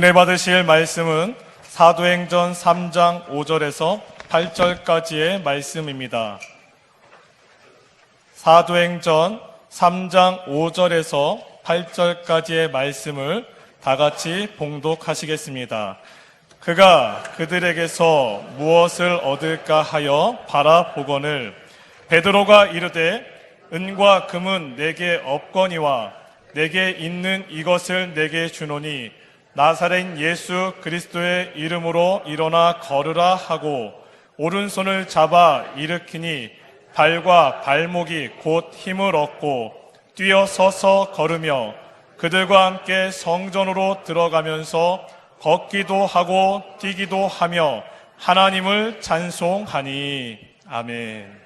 은혜 받으실 말씀은 사도행전 3장 5절에서 8절까지의 말씀입니다. 사도행전 3장 5절에서 8절까지의 말씀을 다 같이 봉독하시겠습니다. 그가 그들에게서 무엇을 얻을까 하여 바라보거늘 베드로가 이르되 은과 금은 내게 없거니와 내게 있는 이것을 내게 주노니 나사렛 예수 그리스도의 이름으로 일어나 걸으라 하고 오른손을 잡아 일으키니 발과 발목이 곧 힘을 얻고 뛰어 서서 걸으며 그들과 함께 성전으로 들어가면서 걷기도 하고 뛰기도 하며 하나님을 찬송하니. 아멘.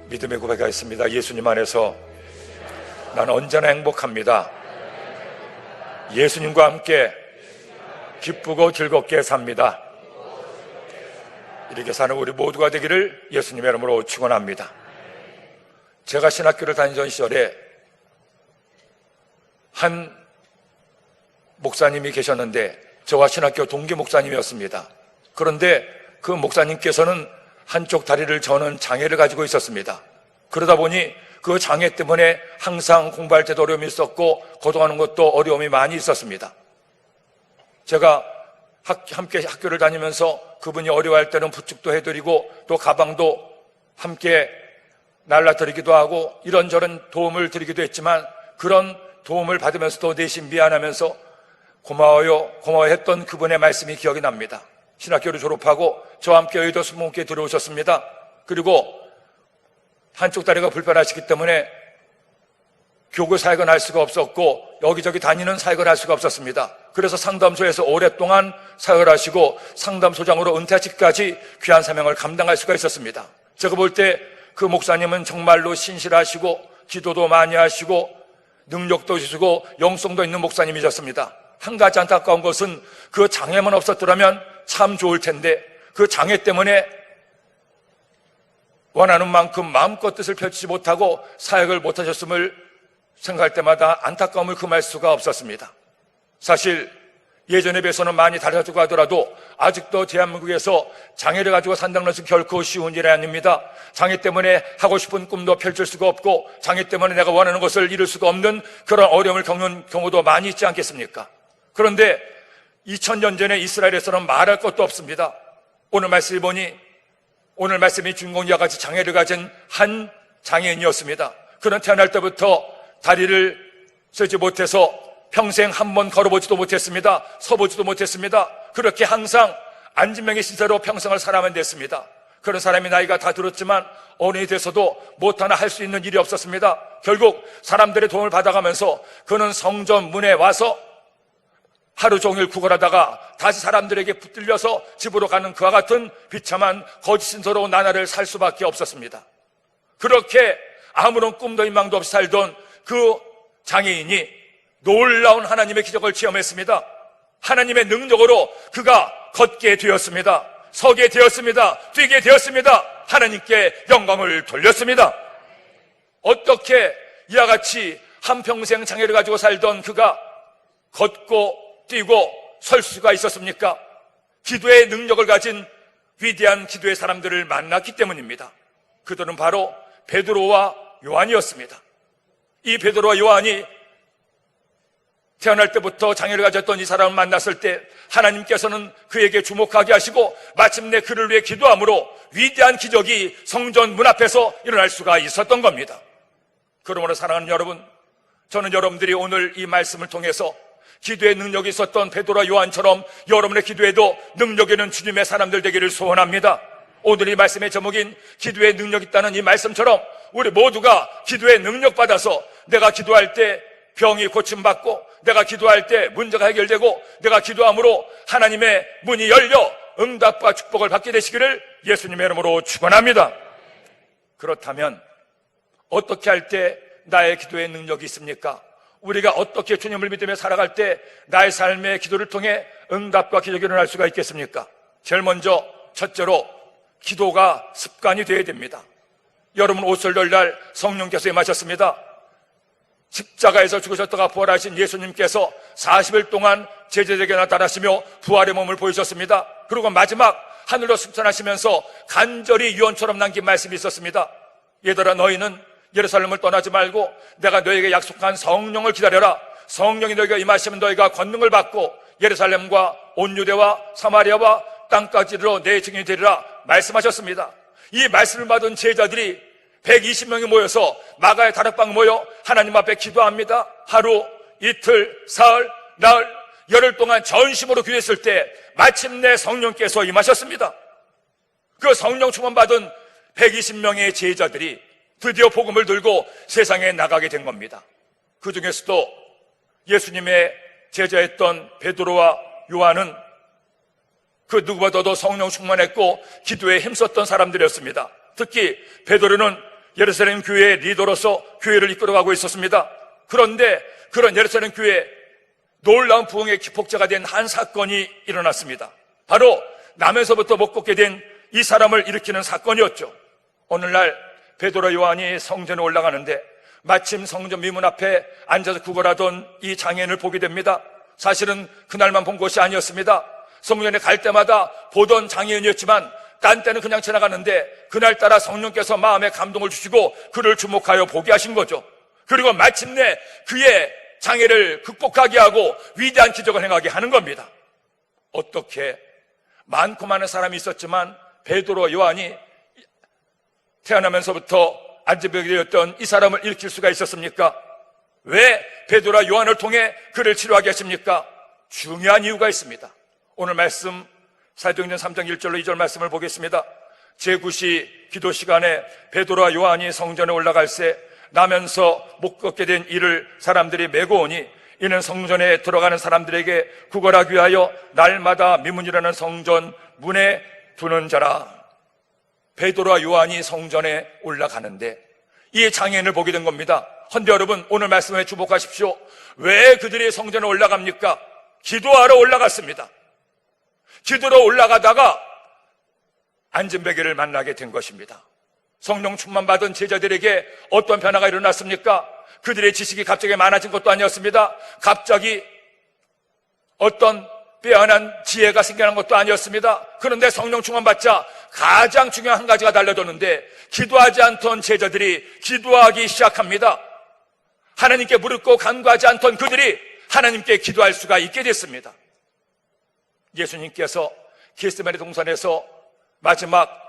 믿음의 고백하겠습니다. 예수님 안에서 나는 언제나 행복합니다. 예수님과 함께 기쁘고 즐겁게 삽니다. 이렇게 사는 우리 모두가 되기를 예수님의 이름으로 축원합니다. 제가 신학교를 다니던 시절에 한 목사님이 계셨는데 저와 신학교 동기 목사님이었습니다. 그런데 그 목사님께서는 한쪽 다리를 저는 장애를 가지고 있었습니다. 그러다 보니 그 장애 때문에 항상 공부할 때도 어려움이 있었고 거동하는 것도 어려움이 많이 있었습니다. 제가 함께 학교를 다니면서 그분이 어려워할 때는 부축도 해드리고 또 가방도 함께 날라드리기도 하고 이런저런 도움을 드리기도 했지만 그런 도움을 받으면서도 내심 미안하면서 고마워했던 그분의 말씀이 기억이 납니다. 신학교를 졸업하고 저와 함께 여의도 수목교에 들어오셨습니다. 그리고 한쪽 다리가 불편하시기 때문에 교구 사역은 할 수가 없었고 여기저기 다니는 사역을 할 수가 없었습니다. 그래서 상담소에서 오랫동안 사역을 하시고 상담소장으로 은퇴하시기까지 귀한 사명을 감당할 수가 있었습니다. 제가 볼 때 그 목사님은 정말로 신실하시고 기도도 많이 하시고 능력도 주시고 영성도 있는 목사님이셨습니다. 한 가지 안타까운 것은 그 장애만 없었더라면 참 좋을 텐데 그 장애 때문에 원하는 만큼 마음껏 뜻을 펼치지 못하고 사역을 못하셨음을 생각할 때마다 안타까움을 금할 수가 없었습니다. 사실 예전에 비해서는 많이 달라지고 하더라도 아직도 대한민국에서 장애를 가지고 산다는 것은 결코 쉬운 일이 아닙니다. 장애 때문에 하고 싶은 꿈도 펼칠 수가 없고 장애 때문에 내가 원하는 것을 이룰 수가 없는 그런 어려움을 겪는 경우도 많이 있지 않겠습니까? 그런데 2000년 전에 이스라엘에서는 말할 것도 없습니다. 오늘 말씀을 보니 오늘 말씀의 주인공이와 같이 장애를 가진 한 장애인이었습니다. 그는 태어날 때부터 다리를 쓰지 못해서 평생 한 번 걸어보지도 못했습니다. 서보지도 못했습니다. 그렇게 항상 안진병의 신세로 평생을 살아만 됐습니다. 그런 사람이 나이가 다 들었지만 어른이 돼서도 못하나 할 수 있는 일이 없었습니다. 결국 사람들의 도움을 받아가면서 그는 성전 문에 와서 하루 종일 구걸하다가 다시 사람들에게 붙들려서 집으로 가는 그와 같은 비참한 거짓신서로운 나날을 살 수밖에 없었습니다. 그렇게 아무런 꿈도 희망도 없이 살던 그 장애인이 놀라운 하나님의 기적을 체험했습니다. 하나님의 능력으로 그가 걷게 되었습니다. 서게 되었습니다. 뛰게 되었습니다. 하나님께 영광을 돌렸습니다. 어떻게 이와 같이 한평생 장애를 가지고 살던 그가 걷고 뛰고 설 수가 있었습니까? 기도의 능력을 가진 위대한 기도의 사람들을 만났기 때문입니다. 그들은 바로 베드로와 요한이었습니다. 이 베드로와 요한이 태어날 때부터 장애를 가졌던 이 사람을 만났을 때 하나님께서는 그에게 주목하게 하시고 마침내 그를 위해 기도함으로 위대한 기적이 성전 문 앞에서 일어날 수가 있었던 겁니다. 그러므로 사랑하는 여러분, 저는 여러분들이 오늘 이 말씀을 통해서 기도의 능력이 있었던 베드로와 요한처럼 여러분의 기도에도 능력 있는 주님의 사람들 되기를 소원합니다. 오늘 이 말씀의 제목인 기도의 능력 있다는 이 말씀처럼 우리 모두가 기도의 능력 받아서 내가 기도할 때 병이 고침받고 내가 기도할 때 문제가 해결되고 내가 기도함으로 하나님의 문이 열려 응답과 축복을 받게 되시기를 예수님의 이름으로 축원합니다. 그렇다면 어떻게 할 때 나의 기도의 능력이 있습니까? 우리가 어떻게 주님을 믿으며 살아갈 때 나의 삶의 기도를 통해 응답과 기적이 일어날 수가 있겠습니까? 제일 먼저 첫째로 기도가 습관이 되어야 됩니다. 여러분 오순절날 성령께서 임하셨습니다. 십자가에서 죽으셨다가 부활하신 예수님께서 40일 동안 제자들에게 나타나시며 부활의 몸을 보이셨습니다. 그리고 마지막 하늘로 승천하시면서 간절히 유언처럼 남긴 말씀이 있었습니다. 얘들아, 너희는 예루살렘을 떠나지 말고 내가 너희에게 약속한 성령을 기다려라. 성령이 너희가 임하시면 너희가 권능을 받고 예루살렘과 온 유대와 사마리아와 땅까지 이르러 내 증인이 되리라 말씀하셨습니다. 이 말씀을 받은 제자들이 120명이 모여서 마가의 다락방 모여 하나님 앞에 기도합니다. 하루, 이틀, 사흘, 나흘, 열흘 동안 전심으로 기도했을 때 마침내 성령께서 임하셨습니다. 그 성령 충만 받은 120명의 제자들이 드디어 복음을 들고 세상에 나가게 된 겁니다. 그 중에서도 예수님의 제자였던 베드로와 요한은 그 누구보다도 성령 충만했고 기도에 힘썼던 사람들이었습니다. 특히 베드로는 예루살렘 교회의 리더로서 교회를 이끌어가고 있었습니다. 그런데 그런 예루살렘 교회에 놀라운 부흥의 기폭제가 된 한 사건이 일어났습니다. 바로 남에서부터 못 걷게 된 이 사람을 일으키는 사건이었죠. 오늘날 베드로 요한이 성전에 올라가는데 마침 성전 미문 앞에 앉아서 구걸하던 이 장애인을 보게 됩니다. 사실은 그날만 본 것이 아니었습니다. 성전에 갈 때마다 보던 장애인이었지만 딴 때는 그냥 지나가는데 그날따라 성령께서 마음에 감동을 주시고 그를 주목하여 보게 하신 거죠. 그리고 마침내 그의 장애를 극복하게 하고 위대한 기적을 행하게 하는 겁니다. 어떻게 많고 많은 사람이 있었지만 베드로 요한이 태어나면서부터 안진병이 되었던 이 사람을 일으킬 수가 있었습니까? 왜 베드로와 요한을 통해 그를 치료하게 하십니까? 중요한 이유가 있습니다. 오늘 말씀 사도행전 3장 1절로 2절 말씀을 보겠습니다. 제9시 기도 시간에 베드로와 요한이 성전에 올라갈새 나면서 못 걷게 된 이를 사람들이 메고 오니 이는 성전에 들어가는 사람들에게 구걸하기 위하여 날마다 미문이라는 성전 문에 두는 자라. 베드로와 요한이 성전에 올라가는데 이 장애인을 보게 된 겁니다. 헌데 여러분, 오늘 말씀에 주목하십시오. 왜 그들이 성전에 올라갑니까? 기도하러 올라갔습니다. 기도로 올라가다가 안진뱅이를 만나게 된 것입니다. 성령 충만 받은 제자들에게 어떤 변화가 일어났습니까? 그들의 지식이 갑자기 많아진 것도 아니었습니다. 갑자기 어떤 빼어난 지혜가 생겨난 것도 아니었습니다. 그런데 성령 충만 받자 가장 중요한 한 가지가 달라졌는데 기도하지 않던 제자들이 기도하기 시작합니다. 하나님께 무릎 꿇고 간구하지 않던 그들이 하나님께 기도할 수가 있게 됐습니다. 예수님께서 겟세마네 동산에서 마지막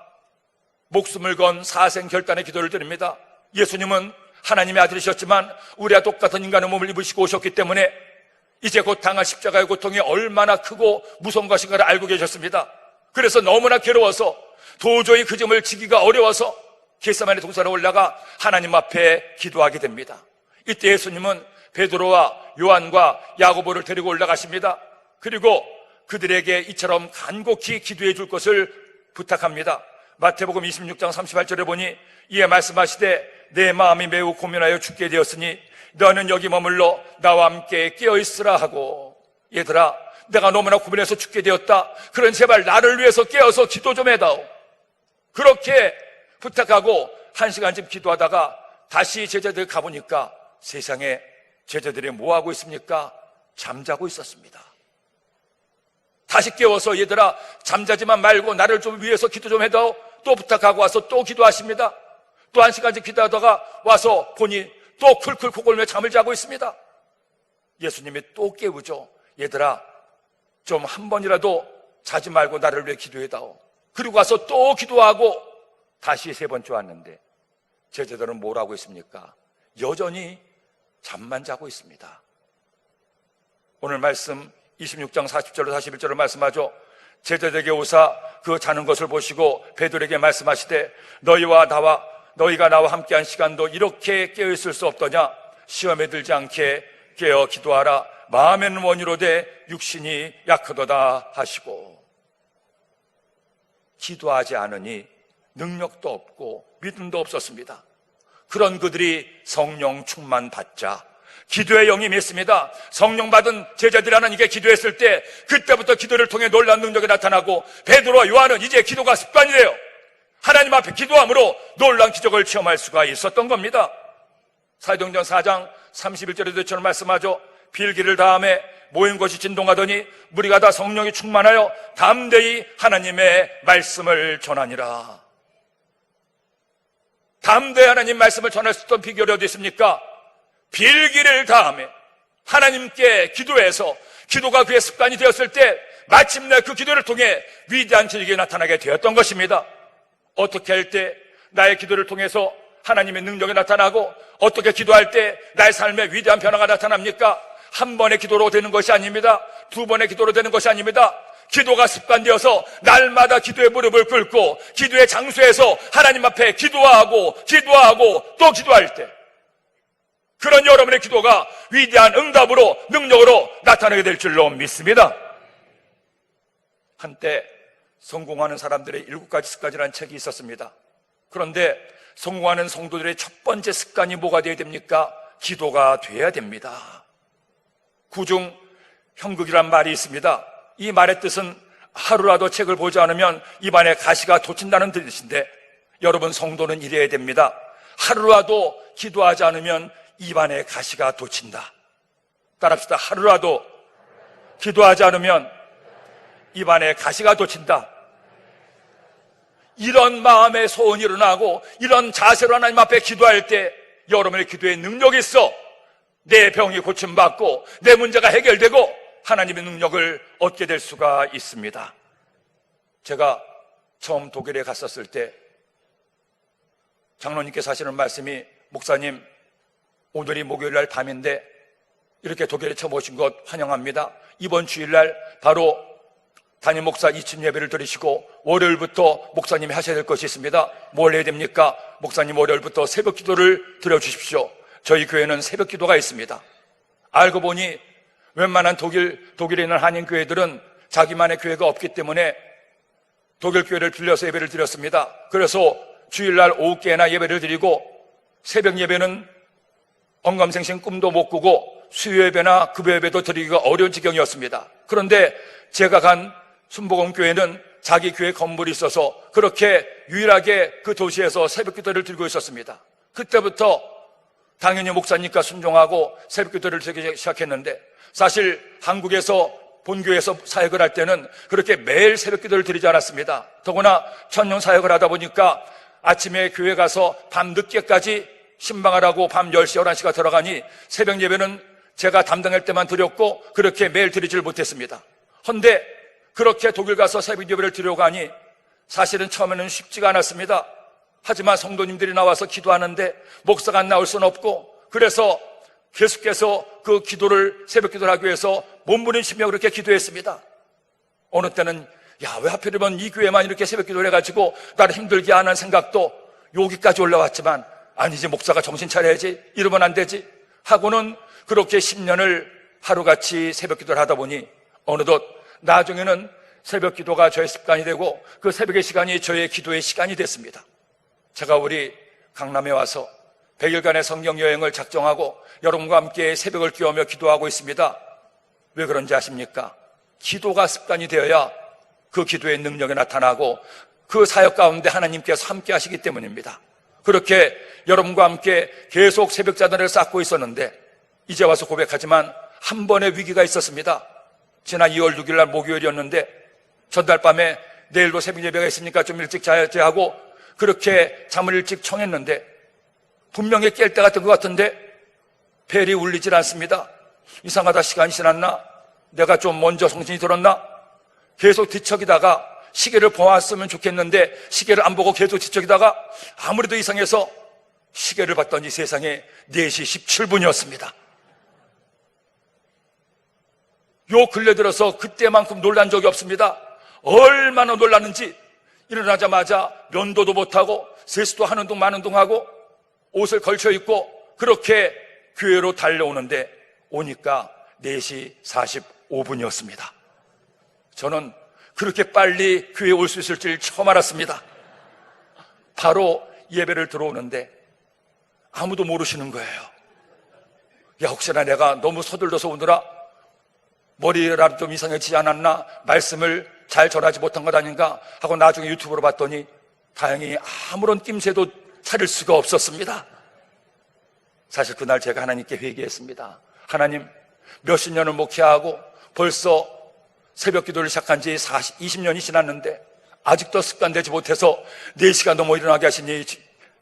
목숨을 건 사생결단의 기도를 드립니다. 예수님은 하나님의 아들이셨지만 우리와 똑같은 인간의 몸을 입으시고 오셨기 때문에 이제 곧 당할 십자가의 고통이 얼마나 크고 무서운 것인가를 알고 계셨습니다. 그래서 너무나 괴로워서 도저히 그 점을 지기가 어려워서 겟세마네 동산에 올라가 하나님 앞에 기도하게 됩니다. 이때 예수님은 베드로와 요한과 야고보를 데리고 올라가십니다. 그리고 그들에게 이처럼 간곡히 기도해 줄 것을 부탁합니다. 마태복음 26장 38절에 보니 이에 말씀하시되 내 마음이 매우 고민하여 죽게 되었으니 너는 여기 머물러 나와 함께 깨어있으라 하고. 얘들아, 내가 너무나 고민해서 죽게 되었다. 그런 제발 나를 위해서 깨어서 기도 좀 해다오. 그렇게 부탁하고 1시간쯤 기도하다가 다시 제자들 가보니까 세상에 제자들이 뭐하고 있습니까? 잠자고 있었습니다. 다시 깨워서 얘들아, 잠자지만 말고 나를 좀 위해서 기도 좀 해다오. 또 부탁하고 와서 또 기도하십니다. 또 1시간쯤 기도하다가 와서 보니 또 쿨쿨 코골며 잠을 자고 있습니다. 예수님이 또 깨우죠. 얘들아, 좀 한 번이라도 자지 말고 나를 위해 기도해다오. 그리고 와서 또 기도하고 다시 3번째 왔는데 제자들은 뭘 하고 있습니까? 여전히 잠만 자고 있습니다. 오늘 말씀 26장 40절로 41절을 말씀하죠. 제자들에게 오사 그 자는 것을 보시고 베드로에게 말씀하시되 너희가 나와 함께한 시간도 이렇게 깨어있을 수 없더냐? 시험에 들지 않게 깨어 기도하라. 마음에는 원이로되 육신이 약하도다 하시고. 기도하지 않으니 능력도 없고 믿음도 없었습니다. 그런 그들이 성령 충만 받자 기도의 영이 맺습니다. 성령 받은 제자들이 하나님께 기도했을 때 그때부터 기도를 통해 놀라운 능력이 나타나고 베드로와 요한은 이제 기도가 습관이 돼요. 하나님 앞에 기도함으로 놀라운 기적을 체험할 수가 있었던 겁니다. 사도행전 4장 31절에도 저는 말씀하죠. 빌기를 다음에 모인 것이 진동하더니 무리가 다 성령이 충만하여 담대히 하나님의 말씀을 전하니라. 담대히 하나님 말씀을 전할 수 있던 비결이 어디 있습니까? 빌기를 다하며 하나님께 기도해서 기도가 그의 습관이 되었을 때 마침내 그 기도를 통해 위대한 기적이 나타나게 되었던 것입니다. 어떻게 할 때 나의 기도를 통해서 하나님의 능력이 나타나고 어떻게 기도할 때 나의 삶에 위대한 변화가 나타납니까? 한 번의 기도로 되는 것이 아닙니다. 두 번의 기도로 되는 것이 아닙니다. 기도가 습관되어서 날마다 기도의 무릎을 꿇고 기도의 장소에서 하나님 앞에 기도하고 또 기도할 때 그런 여러분의 기도가 위대한 응답으로 능력으로 나타나게 될 줄로 믿습니다. 한때 성공하는 사람들의 7가지 습관이라는 책이 있었습니다. 그런데 성공하는 성도들의 첫 번째 습관이 뭐가 되어야 됩니까? 기도가 되어야 됩니다. 구중 형극이란 말이 있습니다. 이 말의 뜻은 하루라도 책을 보지 않으면 입안에 가시가 돋친다는 뜻인데 여러분 성도는 이래야 됩니다. 하루라도 기도하지 않으면 입안에 가시가 돋친다. 따라합시다. 하루라도 기도하지 않으면 입안에 가시가 돋친다. 이런 마음의 소원이 일어나고 이런 자세로 하나님 앞에 기도할 때 여러분의 기도에 능력이 있어 내 병이 고침받고 내 문제가 해결되고 하나님의 능력을 얻게 될 수가 있습니다. 제가 처음 독일에 갔었을 때 장로님께서 하시는 말씀이 목사님 오늘이 목요일날 밤인데 이렇게 독일에 처음 오신 것 환영합니다. 이번 주일날 바로 담임 목사 이침 예배를 드리시고 월요일부터 목사님이 하셔야 될 것이 있습니다. 뭘 해야 됩니까? 목사님 월요일부터 새벽 기도를 드려주십시오. 저희 교회는 새벽 기도가 있습니다. 알고 보니 웬만한 독일에 있는 한인교회들은 자기만의 교회가 없기 때문에 독일 교회를 빌려서 예배를 드렸습니다. 그래서 주일날 오후께나 예배를 드리고 새벽 예배는 언감생심 꿈도 못 꾸고 수요 예배나 급여 예배도 드리기가 어려운 지경이었습니다. 그런데 제가 간 순복음교회는 자기 교회 건물이 있어서 그렇게 유일하게 그 도시에서 새벽 기도를 드리고 있었습니다. 그때부터 당연히 목사님과 순종하고 새벽 기도를 드리기 시작했는데 사실 한국에서 본교회에서 사역을 할 때는 그렇게 매일 새벽 기도를 드리지 않았습니다. 더구나 천년 사역을 하다 보니까 아침에 교회 가서 밤 늦게까지 신방을 하고 밤 10시, 11시가 들어가니 새벽 예배는 제가 담당할 때만 드렸고 그렇게 매일 드리질 못했습니다. 헌데 그렇게 독일 가서 새벽 예배를 드리려고 하니 사실은 처음에는 쉽지가 않았습니다. 하지만 성도님들이 나와서 기도하는데 목사가 안 나올 수는 없고 그래서 계속해서 그 기도를 새벽 기도를 하기 위해서 몸부림치며 그렇게 기도했습니다. 어느 때는 야, 왜 하필이면 이 교회만 이렇게 새벽 기도를 해가지고 나를 힘들게 하는 생각도 여기까지 올라왔지만 아니지 목사가 정신 차려야지 이러면 안 되지 하고는 그렇게 10년을 하루같이 새벽 기도를 하다 보니 어느덧 나중에는 새벽 기도가 저의 습관이 되고 그 새벽의 시간이 저의 기도의 시간이 됐습니다. 제가 우리 강남에 와서 100일간의 성경 여행을 작정하고 여러분과 함께 새벽을 끼우며 기도하고 있습니다. 왜 그런지 아십니까? 기도가 습관이 되어야 그 기도의 능력이 나타나고 그 사역 가운데 하나님께서 함께 하시기 때문입니다. 그렇게 여러분과 함께 계속 새벽 자단을 쌓고 있었는데 이제 와서 고백하지만 한 번의 위기가 있었습니다. 지난 2월 6일 날 목요일이었는데 전날 밤에 내일도 새벽 예배가 있으니까 좀 일찍 자야지 하고 그렇게 잠을 일찍 청했는데 분명히 깰 때 같은 것 같은데 벨이 울리질 않습니다. 이상하다, 시간이 지났나? 내가 좀 먼저 정신이 들었나? 계속 뒤척이다가 시계를 보았으면 좋겠는데 시계를 안 보고 계속 뒤척이다가 아무래도 이상해서 시계를 봤더니 세상에 4시 17분이었습니다. 요 근래 들어서 그때만큼 놀란 적이 없습니다. 얼마나 놀랐는지 일어나자마자 면도도 못하고 세수도 하는 둥 마는 둥 하고 옷을 걸쳐 입고 그렇게 교회로 달려오는데 오니까 4시 45분이었습니다. 저는 그렇게 빨리 교회에 올 수 있을 줄 처음 알았습니다. 바로 예배를 들어오는데 아무도 모르시는 거예요. 야, 혹시나 내가 너무 서둘러서 오느라 머리라도 좀 이상해지지 않았나? 말씀을 잘 전하지 못한 것 아닌가? 하고 나중에 유튜브로 봤더니 다행히 아무런 낌새도 차릴 수가 없었습니다. 사실 그날 제가 하나님께 회개했습니다. 하나님, 몇십 년을 목회하고 벌써 새벽 기도를 시작한 지 20년이 지났는데 아직도 습관되지 못해서 4시간 넘어 일어나게 하시니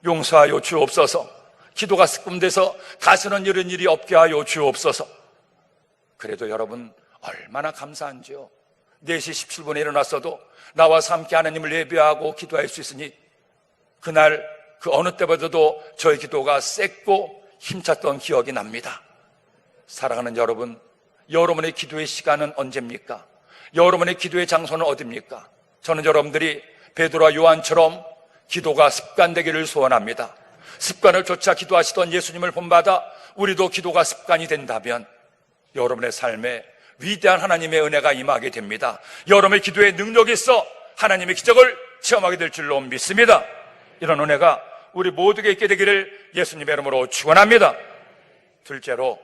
용서하여 주옵소서. 기도가 습관돼서 다시는 이런 일이 없게 하여 주옵소서. 그래도 여러분 얼마나 감사한지요. 4시 17분에 일어났어도 나와서 함께 하나님을 예배하고 기도할 수 있으니 그날 그 어느 때보다도 저희 기도가 셌고 힘찼던 기억이 납니다. 사랑하는 여러분, 여러분의 기도의 시간은 언제입니까? 여러분의 기도의 장소는 어디입니까? 저는 여러분들이 베드로와 요한처럼 기도가 습관되기를 소원합니다. 습관을 쫓아 기도하시던 예수님을 본받아 우리도 기도가 습관이 된다면 여러분의 삶에 위대한 하나님의 은혜가 임하게 됩니다. 여러분의 기도에 능력이 있어 하나님의 기적을 체험하게 될 줄로 믿습니다. 이런 은혜가 우리 모두에게 있게 되기를 예수님의 이름으로 축원합니다. 둘째로,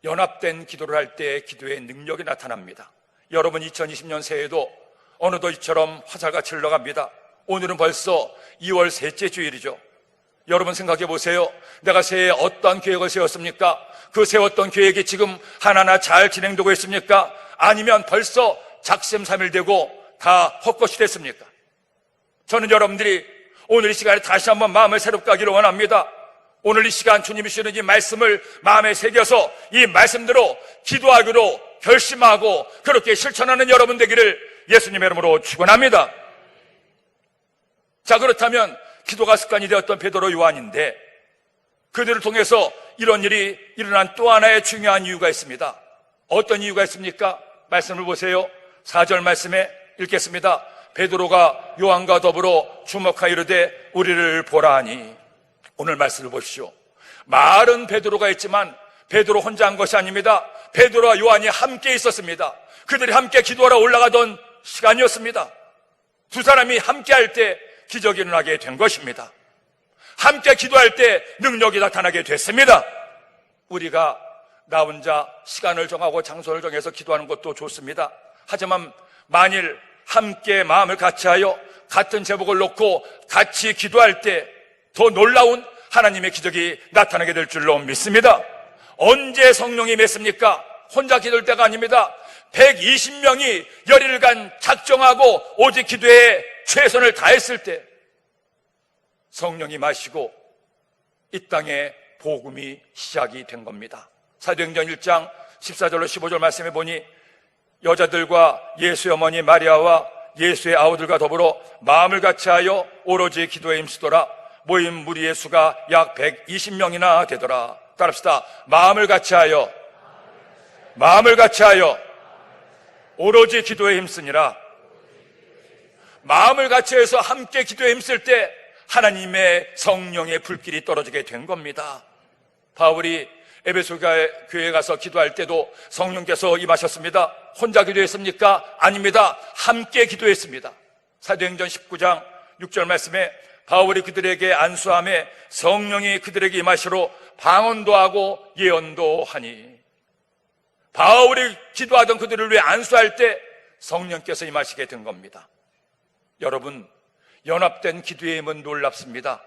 연합된 기도를 할 때 기도의 능력이 나타납니다. 여러분 2020년 새해에도 어느덧 이처럼 화살같이 흘러갑니다. 오늘은 벌써 2월 셋째 주일이죠. 여러분 생각해 보세요. 내가 새해에 어떤 계획을 세웠습니까? 그 세웠던 계획이 지금 하나하나 잘 진행되고 있습니까? 아니면 벌써 작심삼일되고 다 헛것이 됐습니까? 저는 여러분들이 오늘 이 시간에 다시 한번 마음을 새롭게 하기를 원합니다. 오늘 이 시간 주님이 주시는 이 말씀을 마음에 새겨서 이 말씀대로 기도하기로 결심하고 그렇게 실천하는 여러분 되기를 예수님의 이름으로 축원합니다. 자, 그렇다면 기도가 습관이 되었던 베드로 요한인데 그들을 통해서 이런 일이 일어난 또 하나의 중요한 이유가 있습니다. 어떤 이유가 있습니까? 말씀을 보세요. 4절 말씀에 읽겠습니다. 베드로가 요한과 더불어 주목하여 이르되 우리를 보라 하니. 오늘 말씀을 보십시오. 말은 베드로가 있지만 베드로 혼자 한 것이 아닙니다. 베드로와 요한이 함께 있었습니다. 그들이 함께 기도하러 올라가던 시간이었습니다. 두 사람이 함께 할 때 기적이 일어나게 된 것입니다. 함께 기도할 때 능력이 나타나게 됐습니다. 우리가 나 혼자 시간을 정하고 장소를 정해서 기도하는 것도 좋습니다. 하지만 만일 함께 마음을 같이하여 같은 제목을 놓고 같이 기도할 때 더 놀라운 하나님의 기적이 나타나게 될 줄로 믿습니다. 언제 성령이 맺습니까? 혼자 기도할 때가 아닙니다. 120명이 열흘간 작정하고 오직 기도에 최선을 다했을 때 성령이 마시고 이 땅에 복음이 시작이 된 겁니다. 사도행전 1장 14절로 15절 말씀해 보니 여자들과 예수의 어머니 마리아와 예수의 아우들과 더불어 마음을 같이하여 오로지 기도에 힘쓰더라. 모인 무리의 수가 약 120명이나 되더라. 따라합시다. 마음을 같이하여 오로지 기도에 힘쓰니라. 마음을 같이해서 함께 기도에 힘쓸 때 하나님의 성령의 불길이 떨어지게 된 겁니다. 바울이 에베소 교회에 가서 기도할 때도 성령께서 임하셨습니다. 혼자 기도했습니까? 아닙니다. 함께 기도했습니다. 사도행전 19장 6절 말씀에 바울이 그들에게 안수함에 성령이 그들에게 임하시러 방언도 하고 예언도 하니. 바울이 기도하던 그들을 위해 안수할 때 성령께서 임하시게 된 겁니다. 여러분, 연합된 기도의 힘은 놀랍습니다.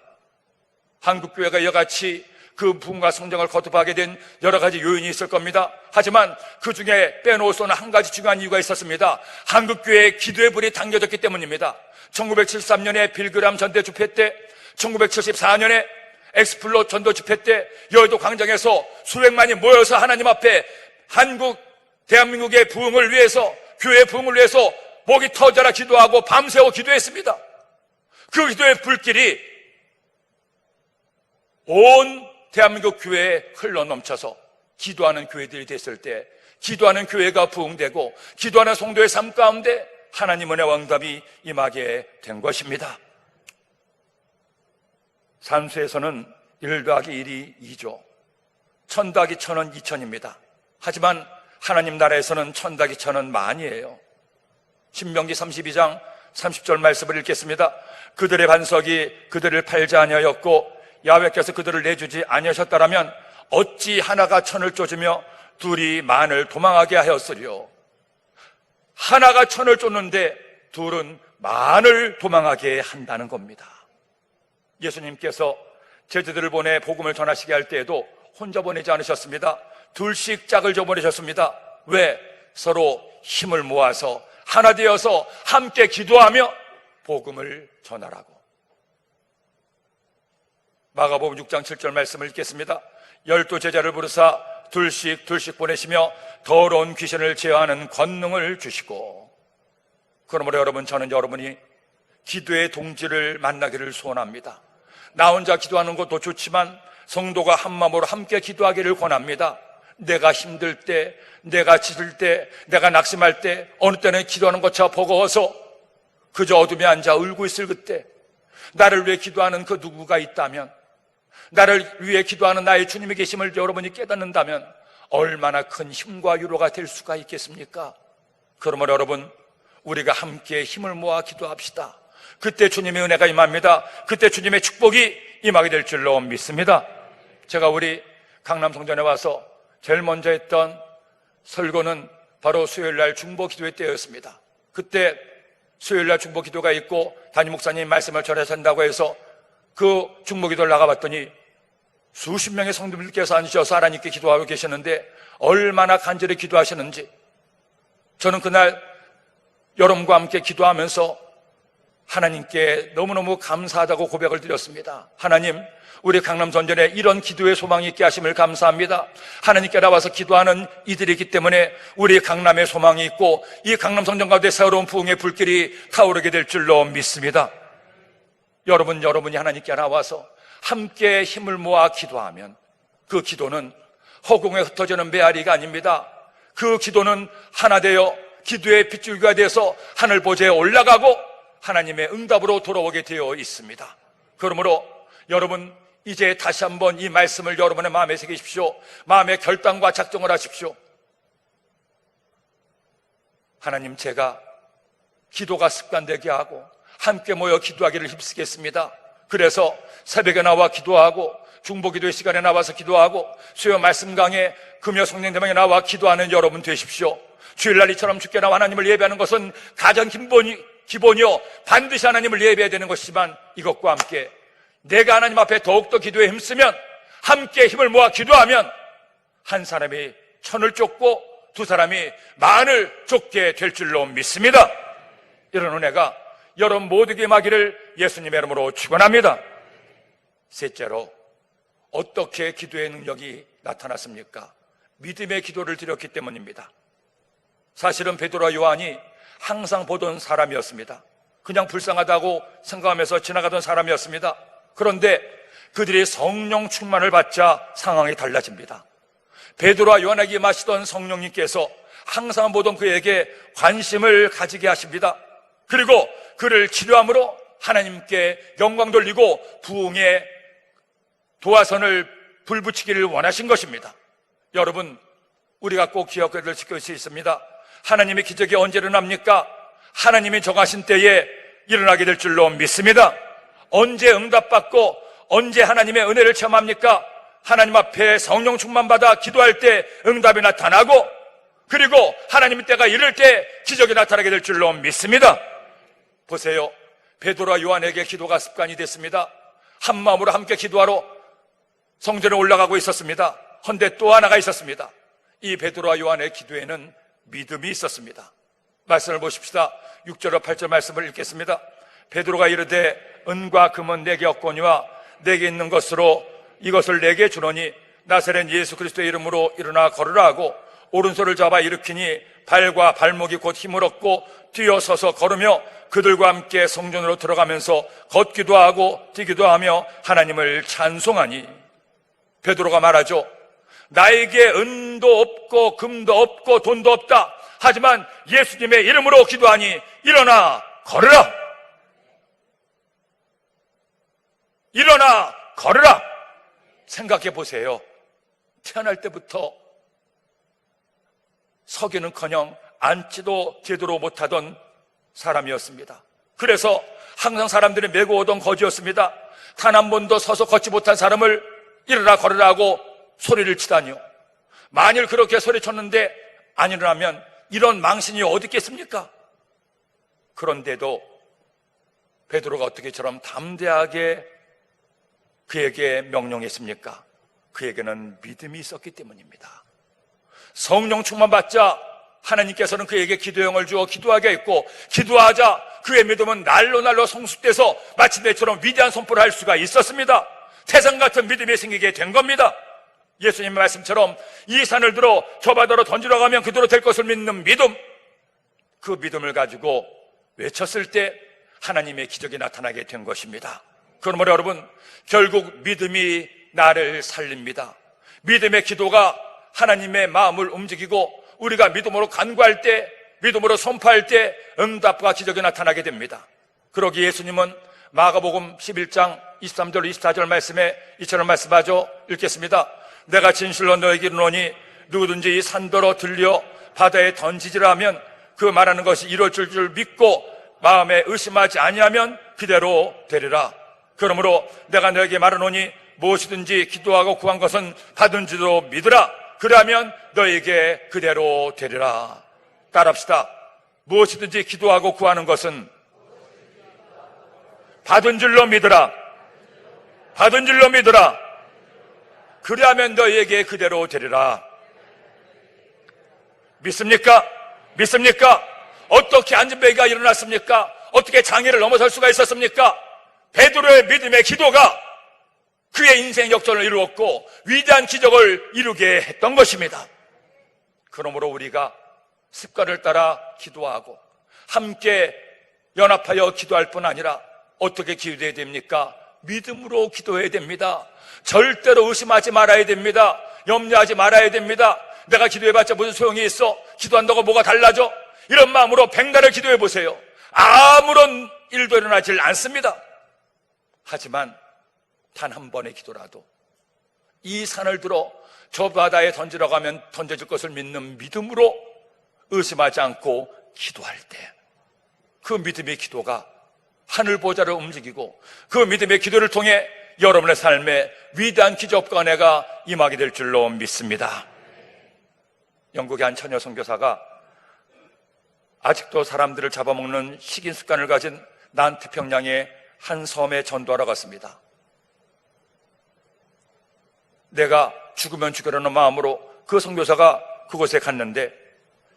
한국교회가 이같이 그 부흥과 성장을 거듭하게 된 여러 가지 요인이 있을 겁니다. 하지만 그 중에 빼놓을 수 없는 한 가지 중요한 이유가 있었습니다. 한국교회의 기도의 불이 당겨졌기 때문입니다. 1973년에 빌그람 전대 집회 때, 1974년에 엑스플로 전도 집회 때 여의도 광장에서 수백만이 모여서 하나님 앞에 대한민국의 부흥을 위해서, 교회의 부흥을 위해서 목이 터져라 기도하고 밤새워 기도했습니다. 그 기도의 불길이 온 대한민국 교회에 흘러넘쳐서 기도하는 교회들이 됐을 때 기도하는 교회가 부흥되고 기도하는 성도의 삶 가운데 하나님 은혜와 응답이 임하게 된 것입니다. 산수에서는 1 더하기 1이 2죠. 1000 더하기 1000은 2000입니다. 하지만 하나님 나라에서는 1000 더하기 1000은 만이에요. 신명기 32장 30절 말씀을 읽겠습니다. 그들의 반석이 그들을 팔지 아니하였고 야훼께서 그들을 내주지 아니하셨다라면 어찌 하나가 1000을 쫓으며 둘이 만을 도망하게 하였으리요. 하나가 1000을 쫓는데 둘은 만을 도망하게 한다는 겁니다. 예수님께서 제자들을 보내 복음을 전하시게 할 때에도 혼자 보내지 않으셨습니다. 둘씩 짝을 져버리셨습니다. 왜? 서로 힘을 모아서 하나 되어서 함께 기도하며 복음을 전하라고. 마가복음 6장 7절 말씀을 읽겠습니다. 12 제자를 부르사 둘씩 보내시며 더러운 귀신을 제어하는 권능을 주시고. 그러므로 여러분, 저는 여러분이 기도의 동지를 만나기를 소원합니다. 나 혼자 기도하는 것도 좋지만 성도가 한마음으로 함께 기도하기를 권합니다. 내가 힘들 때, 내가 지칠 때, 내가 낙심할 때, 어느 때는 기도하는 것처럼 버거워서 그저 어둠에 앉아 울고 있을 그때, 나를 위해 기도하는 그 누구가 있다면, 나를 위해 기도하는 나의 주님이 계심을 여러분이 깨닫는다면 얼마나 큰 힘과 위로가 될 수가 있겠습니까? 그러므로 여러분, 우리가 함께 힘을 모아 기도합시다. 그때 주님의 은혜가 임합니다. 그때 주님의 축복이 임하게 될 줄로 믿습니다. 제가 우리 강남성전에 와서 제일 먼저 했던 설교는 바로 수요일날 중보기도회 때였습니다. 그때 수요일날 중보기도가 있고 담임 목사님 말씀을 전해서 한다고 해서 그 중보기도를 나가봤더니 수십 명의 성도들께서 앉으셔서 하나님께 기도하고 계셨는데 얼마나 간절히 기도하시는지, 저는 그날 여러분과 함께 기도하면서 하나님께 너무너무 감사하다고 고백을 드렸습니다. 하나님, 우리 강남선전에 이런 기도의 소망이 있게 하심을 감사합니다. 하나님께 나와서 기도하는 이들이 있기 때문에 우리 강남에 소망이 있고 이 강남선전 가운데 새로운 부흥의 불길이 타오르게 될 줄로 믿습니다. 여러분이 하나님께 나와서 함께 힘을 모아 기도하면 그 기도는 허공에 흩어지는 메아리가 아닙니다. 그 기도는 하나 되어 기도의 빗줄기가 돼서 하늘 보좌에 올라가고 하나님의 응답으로 돌아오게 되어 있습니다. 그러므로 여러분, 이제 다시 한번 이 말씀을 여러분의 마음에 새기십시오. 마음의 결단과 작정을 하십시오. 하나님, 제가 기도가 습관되게 하고 함께 모여 기도하기를 힘쓰겠습니다. 그래서 새벽에 나와 기도하고 중보기도의 시간에 나와서 기도하고 수요 말씀 강해 금요 성령대명에 나와 기도하는 여러분 되십시오. 주일날 이처럼 주께 나와 하나님을 예배하는 것은 가장 기본이요 반드시 하나님을 예배해야 되는 것이지만, 이것과 함께 내가 하나님 앞에 더욱더 기도에 힘쓰면, 함께 힘을 모아 기도하면 한 사람이 천을 쫓고 두 사람이 만을 쫓게 될 줄로 믿습니다. 이런 은혜가 여러분 모두에게 임하기를 예수님의 이름으로 축원합니다. 셋째로, 어떻게 기도의 능력이 나타났습니까? 믿음의 기도를 드렸기 때문입니다. 사실은 베드로와 요한이 항상 보던 사람이었습니다. 그냥 불쌍하다고 생각하면서 지나가던 사람이었습니다. 그런데 그들이 성령 충만을 받자 상황이 달라집니다. 베드로와 요한에게 마시던 성령님께서 항상 보던 그에게 관심을 가지게 하십니다. 그리고 그를 치료함으로 하나님께 영광 돌리고 부흥의 도화선을 불붙이기를 원하신 것입니다. 여러분, 우리가 꼭 기억해야 될 것이 있습니다. 하나님의 기적이 언제 일어납니까? 하나님이 정하신 때에 일어나게 될 줄로 믿습니다. 언제 응답받고 언제 하나님의 은혜를 체험합니까? 하나님 앞에 성령 충만받아 기도할 때 응답이 나타나고, 그리고 하나님의 때가 이를 때 기적이 나타나게 될 줄로 믿습니다. 보세요, 베드로와 요한에게 기도가 습관이 됐습니다. 한 마음으로 함께 기도하러 성전에 올라가고 있었습니다. 헌데 또 하나가 있었습니다. 이 베드로와 요한의 기도에는 믿음이 있었습니다. 말씀을 보십시다. 6절과 8절 말씀을 읽겠습니다. 베드로가 이르되 은과 금은 내게 없거니와 내게 있는 것으로 이것을 내게 주노니 나사렛 예수 그리스도의 이름으로 일어나 걸으라 하고 오른손을 잡아 일으키니 발과 발목이 곧 힘을 얻고 뛰어서서 걸으며 그들과 함께 성전으로 들어가면서 걷기도 하고 뛰기도 하며 하나님을 찬송하니. 베드로가 말하죠. 나에게 은도 없고 금도 없고 돈도 없다. 하지만 예수님의 이름으로 기도하니 일어나 걸으라. 일어나 걸으라. 생각해 보세요. 태어날 때부터 서기는커녕 앉지도 제대로 못하던 사람이었습니다. 그래서 항상 사람들이 메고 오던 거지였습니다. 단 한 번도 서서 걷지 못한 사람을 일어나 걸으라 하고 소리를 치다니요. 만일 그렇게 소리쳤는데 안 일어나면 이런 망신이 어디 있겠습니까? 그런데도 베드로가 어떻게 저럼 담대하게 그에게 명령했습니까? 그에게는 믿음이 있었기 때문입니다. 성령 충만받자 하나님께서는 그에게 기도형을 주어 기도하게 했고, 기도하자 그의 믿음은 날로 성숙돼서 마치 내처럼 위대한 선포를 할 수가 있었습니다. 태산 같은 믿음이 생기게 된 겁니다. 예수님의 말씀처럼 이 산을 들어 저 바다로 던지러 가면 그대로 될 것을 믿는 믿음, 그 믿음을 가지고 외쳤을 때 하나님의 기적이 나타나게 된 것입니다. 그러므로 여러분, 결국 믿음이 나를 살립니다. 믿음의 기도가 하나님의 마음을 움직이고 우리가 믿음으로 간구할 때, 믿음으로 선포할 때 응답과 기적이 나타나게 됩니다. 그러기 예수님은 마가복음 11장 23절 24절 말씀에 이처럼 말씀하죠. 읽겠습니다. 내가 진실로 너에게 이르노니 누구든지 이 산더러 들려 바다에 던지지라 하면 그 말하는 것이 이루어질 줄 믿고 마음에 의심하지 아니하면 그대로 되리라. 그러므로 내가 너에게 말하노니 무엇이든지 기도하고 구한 것은 받은 줄로 믿으라. 그러면 너에게 그대로 되리라. 따라합시다. 무엇이든지 기도하고 구하는 것은 받은 줄로 믿으라. 받은 줄로 믿으라. 그리하면 너희에게 그대로 되리라. 믿습니까? 믿습니까? 어떻게 안전벨기가 일어났습니까? 어떻게 장애를 넘어설 수가 있었습니까? 베드로의 믿음의 기도가 그의 인생 역전을 이루었고 위대한 기적을 이루게 했던 것입니다. 그러므로 우리가 습관을 따라 기도하고 함께 연합하여 기도할 뿐 아니라 어떻게 기도해야 됩니까? 믿음으로 기도해야 됩니다. 절대로 의심하지 말아야 됩니다. 염려하지 말아야 됩니다. 내가 기도해봤자 무슨 소용이 있어? 기도한다고 뭐가 달라져? 이런 마음으로 백날을 기도해 보세요. 아무런 일도 일어나질 않습니다. 하지만 단 한 번의 기도라도 이 산을 들어 저 바다에 던지라고 하면 던져질 것을 믿는 믿음으로 의심하지 않고 기도할 때 그 믿음의 기도가 하늘 보좌를 움직이고 그 믿음의 기도를 통해 여러분의 삶에 위대한 기적과 은혜가 임하게 될 줄로 믿습니다. 영국의 한 처녀 선교사가 아직도 사람들을 잡아먹는 식인 습관을 가진 남태평양의 한 섬에 전도하러 갔습니다. 내가 죽으면 죽으려는 마음으로 그 선교사가 그곳에 갔는데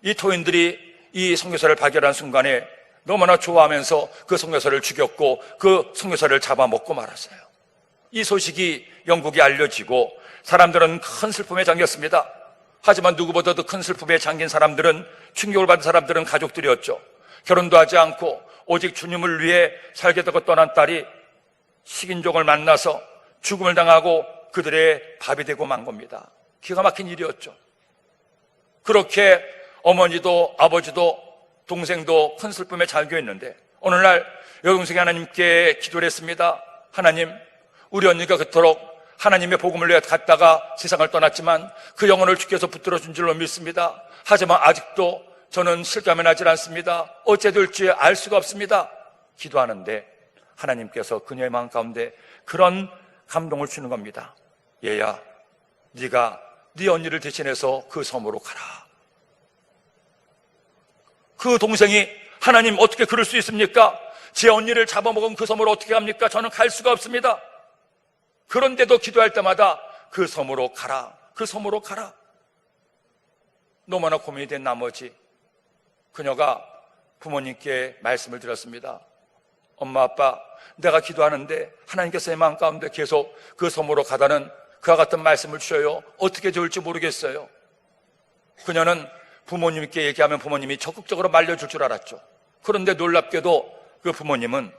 이 토인들이 이 선교사를 발견한 순간에 너무나 좋아하면서 그 선교사를 죽였고 그 선교사를 잡아먹고 말았어요. 이 소식이 영국에 알려지고 사람들은 큰 슬픔에 잠겼습니다. 하지만 누구보다도 큰 슬픔에 잠긴 사람들은, 충격을 받은 사람들은 가족들이었죠. 결혼도 하지 않고 오직 주님을 위해 살겠다고 떠난 딸이 식인종을 만나서 죽음을 당하고 그들의 밥이 되고 만 겁니다. 기가 막힌 일이었죠. 그렇게 어머니도 아버지도 동생도 큰 슬픔에 잠겨있는데 어느 날 여동생이 하나님께 기도를 했습니다. 하나님, 우리 언니가 그토록 하나님의 복음을 위해 갔다가 세상을 떠났지만 그 영혼을 주께서 붙들어 준 줄로 믿습니다. 하지만 아직도 저는 실감이 나질 않습니다. 어째 될지 알 수가 없습니다. 기도하는데 하나님께서 그녀의 마음 가운데 그런 감동을 주는 겁니다. 얘야, 네가 네 언니를 대신해서 그 섬으로 가라. 그 동생이 하나님 어떻게 그럴 수 있습니까? 제 언니를 잡아먹은 그 섬으로 어떻게 갑니까? 저는 갈 수가 없습니다. 그런데도 기도할 때마다 그 섬으로 가라, 그 섬으로 가라. 너무나 고민이 된 나머지 그녀가 부모님께 말씀을 드렸습니다. 엄마, 아빠, 내가 기도하는데 하나님께서 내 마음 가운데 계속 그 섬으로 가다는 그와 같은 말씀을 주셔요. 어떻게 좋을지 모르겠어요. 그녀는 부모님께 얘기하면 부모님이 적극적으로 말려줄 줄 알았죠. 그런데 놀랍게도 그 부모님은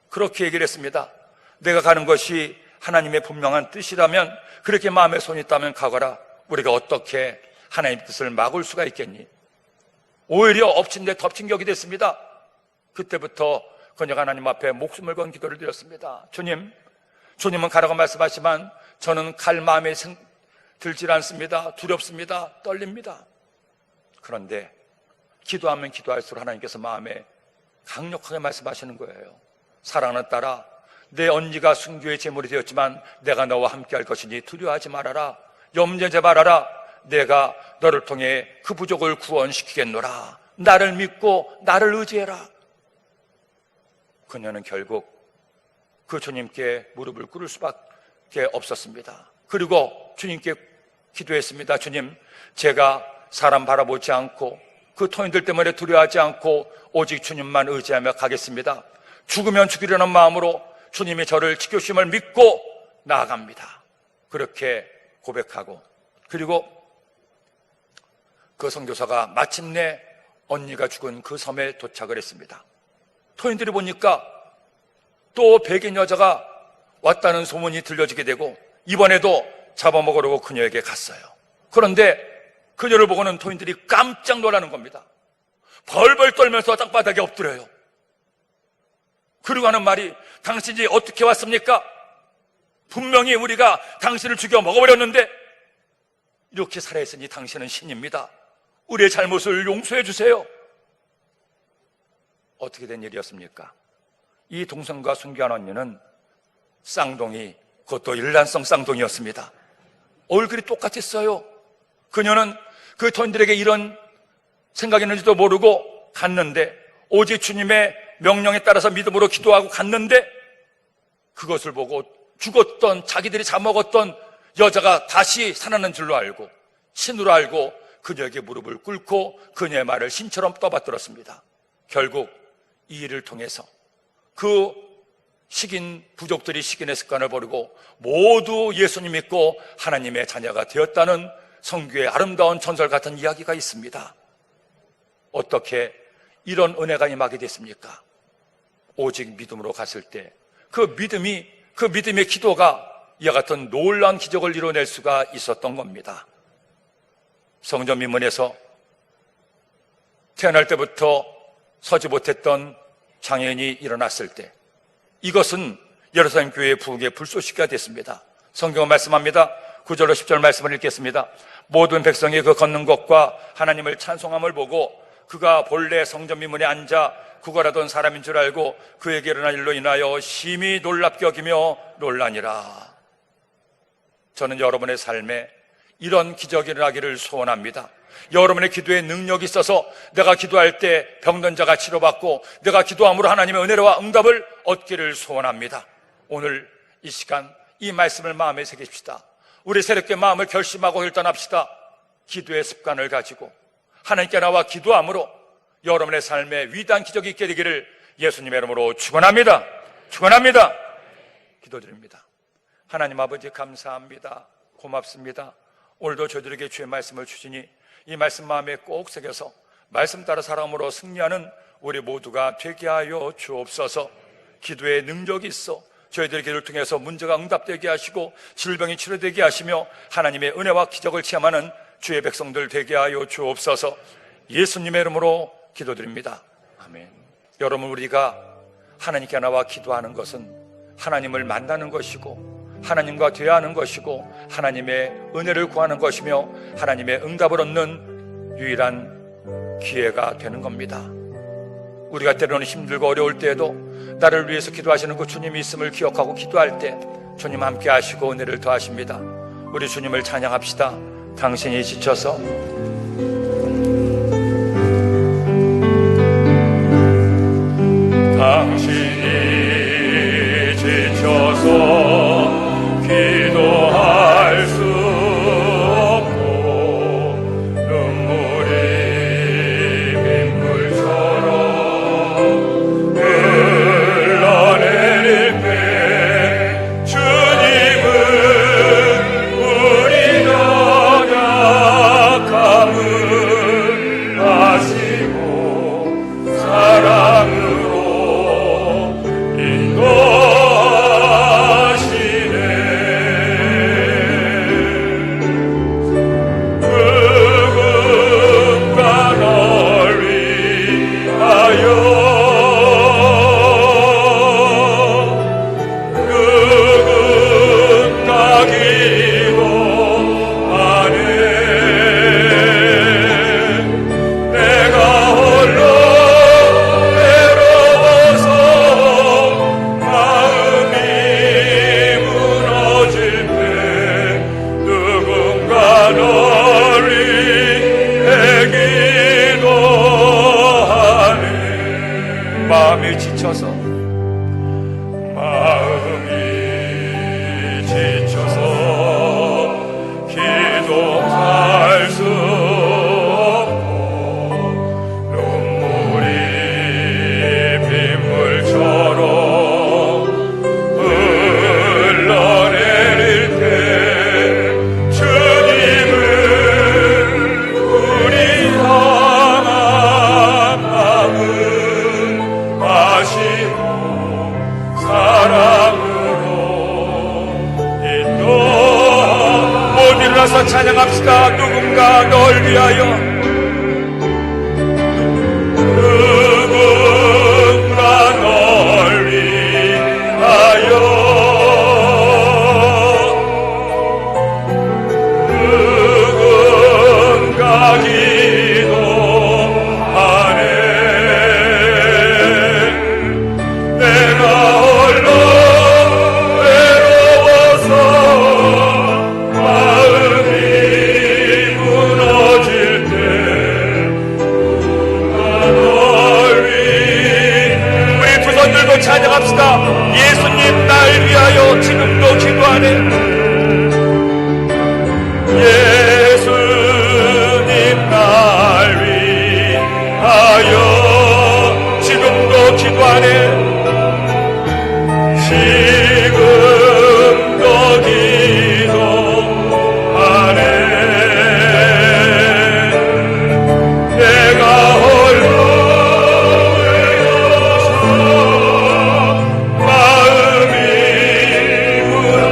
그렇게 얘기를 했습니다. 내가 가는 것이 하나님의 분명한 뜻이라면, 그렇게 마음에 손이 있다면 가거라. 우리가 어떻게 하나님의 뜻을 막을 수가 있겠니? 오히려 엎친 데 덮친 격이 됐습니다. 그때부터 그녀가 하나님 앞에 목숨을 건 기도를 드렸습니다. 주님은 가라고 말씀하시지만 저는 갈 마음에 들질 않습니다. 두렵습니다. 떨립니다. 그런데 기도하면 기도할수록 하나님께서 마음에 강력하게 말씀하시는 거예요. 사랑하는 딸아, 내 언니가 순교의 제물이 되었지만 내가 너와 함께 할 것이니 두려워하지 말아라. 염려하지 말아라. 내가 너를 통해 그 부족을 구원시키겠노라. 나를 믿고 나를 의지해라. 그녀는 결국 그 주님께 무릎을 꿇을 수밖에 없었습니다. 그리고 주님께 기도했습니다. 주님, 제가 사람 바라보지 않고 그 토인들 때문에 두려워하지 않고 오직 주님만 의지하며 가겠습니다. 죽으면 죽이려는 마음으로 주님이 저를 지켜주심을 믿고 나아갑니다. 그렇게 고백하고, 그리고 그 선교사가 마침내 언니가 죽은 그 섬에 도착을 했습니다. 토인들이 보니까 또 백인 여자가 왔다는 소문이 들려지게 되고 이번에도 잡아먹으려고 그녀에게 갔어요. 그런데 그녀를 보고는 토인들이 깜짝 놀라는 겁니다. 벌벌 떨면서 땅바닥에 엎드려요. 그리고 하는 말이, 당신이 어떻게 왔습니까? 분명히 우리가 당신을 죽여 먹어버렸는데 이렇게 살아있으니 당신은 신입니다. 우리의 잘못을 용서해 주세요. 어떻게 된 일이었습니까? 이 동생과 순교한 언니는 쌍둥이, 그것도 일란성 쌍둥이였습니다. 얼굴이 똑같았어요. 그녀는 그 토인들에게 이런 생각이 있는지도 모르고 갔는데, 오직 주님의 명령에 따라서 믿음으로 기도하고 갔는데, 그것을 보고 죽었던, 자기들이 잡아먹었던 여자가 다시 살아난 줄로 알고, 신으로 알고 그녀에게 무릎을 꿇고 그녀의 말을 신처럼 떠받들었습니다. 결국 이 일을 통해서 그 식인 부족들이 식인의 습관을 버리고 모두 예수님 믿고 하나님의 자녀가 되었다는 성교의 아름다운 전설 같은 이야기가 있습니다. 어떻게 이런 은혜가 임하게 됐습니까? 오직 믿음으로 갔을 때 그 믿음의 기도가 이와 같은 놀라운 기적을 이뤄낼 수가 있었던 겁니다. 성전 미문에서 태어날 때부터 서지 못했던 장애인이 일어났을 때, 이것은 예루살렘 교회의 부흥의 불쏘시개가 됐습니다. 성경은 말씀합니다. 9절로 10절 말씀을 읽겠습니다. 모든 백성이 그 걷는 것과 하나님을 찬송함을 보고 그가 본래 성전 미문에 앉아 구걸하던 사람인 줄 알고 그에게 일어난 일로 인하여 심히 놀랍게 여기며 놀라니라. 저는 여러분의 삶에 이런 기적이 일어나기를 소원합니다. 여러분의 기도에 능력이 있어서 내가 기도할 때 병든 자가 치료받고 내가 기도함으로 하나님의 은혜와 응답을 얻기를 소원합니다. 오늘 이 시간 이 말씀을 마음에 새깁시다. 우리 새롭게 마음을 결심하고 결단합시다. 기도의 습관을 가지고 하나님께 나와 기도함으로 여러분의 삶에 위대한 기적이 있게 되기를 예수님의 이름으로 축원합니다. 축원합니다. 기도드립니다. 하나님 아버지, 감사합니다. 고맙습니다. 오늘도 저희들에게 주의 말씀을 주시니 이 말씀 마음에 꼭 새겨서 말씀 따라 살아감으로 승리하는 우리 모두가 되게 하여 주옵소서. 기도에 능력이 있어 저희들의 기도를 통해서 문제가 응답되게 하시고 질병이 치료되게 하시며 하나님의 은혜와 기적을 체험하는 주의 백성들 되게 하여 주옵소서. 예수님의 이름으로 기도드립니다. 아멘. 여러분, 우리가 하나님께 나와 기도하는 것은 하나님을 만나는 것이고 하나님과 대화하는 것이고 하나님의 은혜를 구하는 것이며 하나님의 응답을 얻는 유일한 기회가 되는 겁니다. 우리가 때로는 힘들고 어려울 때에도 나를 위해서 기도하시는 그 주님이 있음을 기억하고 기도할 때 주님 함께 하시고 은혜를 더하십니다. 우리 주님을 찬양합시다. 당신이 지쳐서 당신이 지쳐서 기도할 수 없고 눈물이 빗물처럼 흘러내릴 때 주님은 우리 연약함을 아시고 사랑으로 일어나서 찬양합시다. 누군가 널 위하여, 누군가 널 위하여, 누군가 기도하네. 내가 홀로 외로워서 마음이 무너질 때 널 위해 우리 두 손 들고 찬양합시다. 예수님 날 위하여 지금도 기도하네. 예수님 날 위하여 지금도 기도하네. 지금도 기도하네. 내가 홀로 외로워서 마음이 무너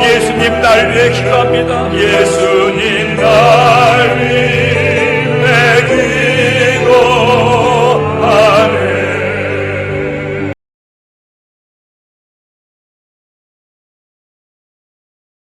예수님 날 위해 기도합니다. 예수님 날